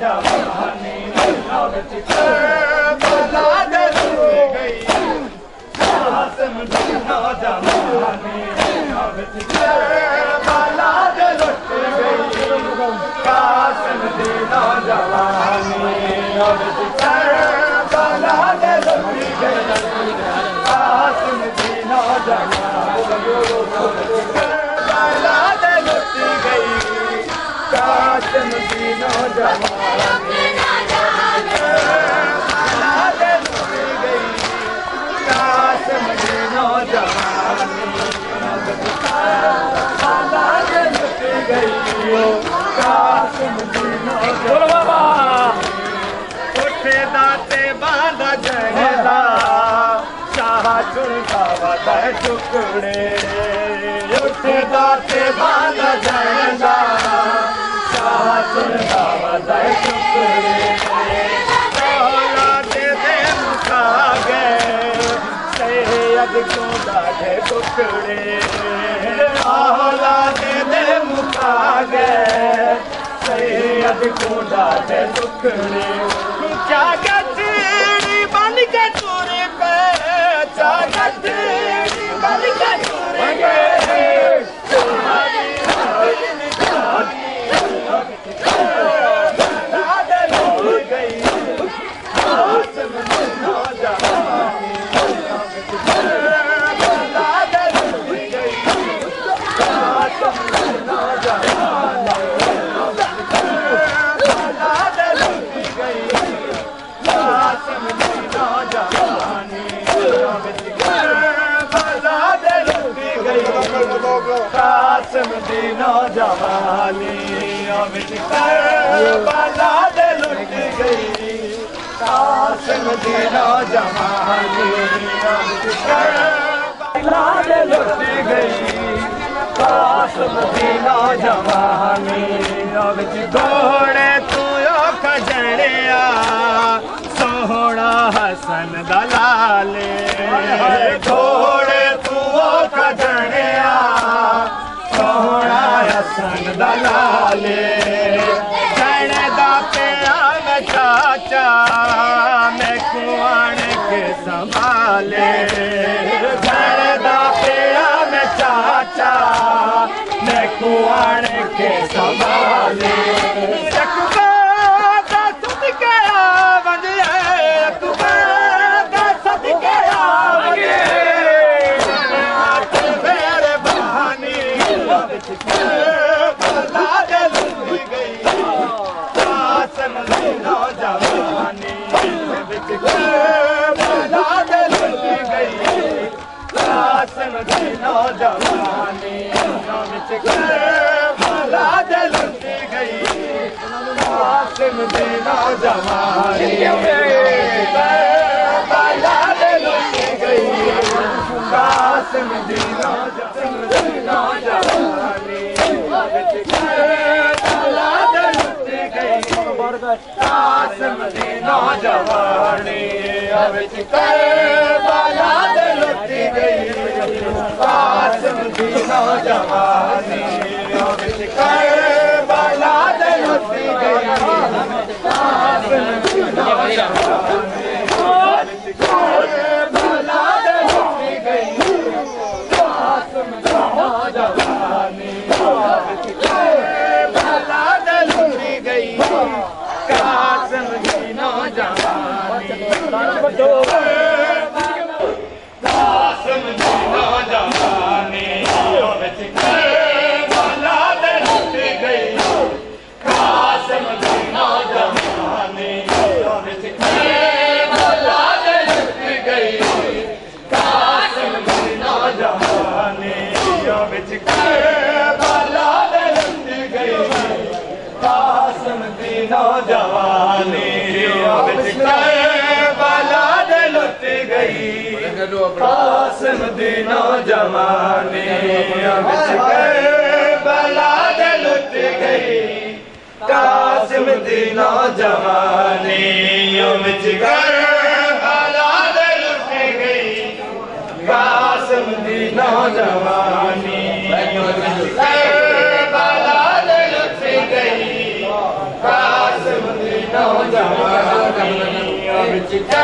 नौजवानी विच Karbala दे लुट गई कासिम दी नौजवानी विच Karbala दे लुट गई कासिम दी नौजवानी विच करबला दे लुट गई कासिम दी नौजवानी करबला दे लुट गई कासिम दी नौजवानी करबला दे लुट गई कासिम दी नौजवानी करबला दे लुट गई कासिम दी नौजवानी उठे दाते बांधा जहदा शाह चुनता वदा टुकड़े उठे दाते बांधा जहदा शाह चुनता वदा टुकड़े औलादे दे मुखा गए सैयद को दाढ़े टुकड़े औलादे दे मुखा गए सैयद को दाढ़े टुकड़े क्या गठरी बन के तुरे पे क्या गठरी बन के तुरे पे कासिम दी नौजवानी विच करबला दे लुट गई कासिम दी नौजवानी विच करबला दे लुट गई कासिम दी नौजवानी विच घोड़े तू खजड़िया सोहना हसन दलाले घोड़े तू खजड़िया सोहना हसन दलाले जण दा पिया में चाचा मैं कुआन के संभाले जण दा पिया में चाचा मैं कुआन के संभाले नौजवानी विच करबला दे लुट गई कासिम दी नौजवानी करबला दे लुट गई कासिम दी नौजवानी विच करबला दे लुट गई कासिम दी नौजवानी विच करबला दे लुट गई कासिम दी नौजवानी विच करबला दे लुट गई कासिम दी नौजवानी विच करबला दे लुट गई कासिम दी नौजवानी विच करबला दे लुट गई कासिम दी नौजवानी कासिम दी नौजवानी विच करबला दे लुट गई कासिम दी नौजवानी विच करबला दे लुट गई कासिम दी नौजवानी विच करबला दे लुट गई कासिम दी नौजवानी विच करबला दे लुट गई कासिम दी नौजवानी विच करबला दे लुट गई कासिम दी नौजवानी विच करबला दे लुट गई कासिम दी नौजवानी करबला दे लुट गई कासिम दी सच।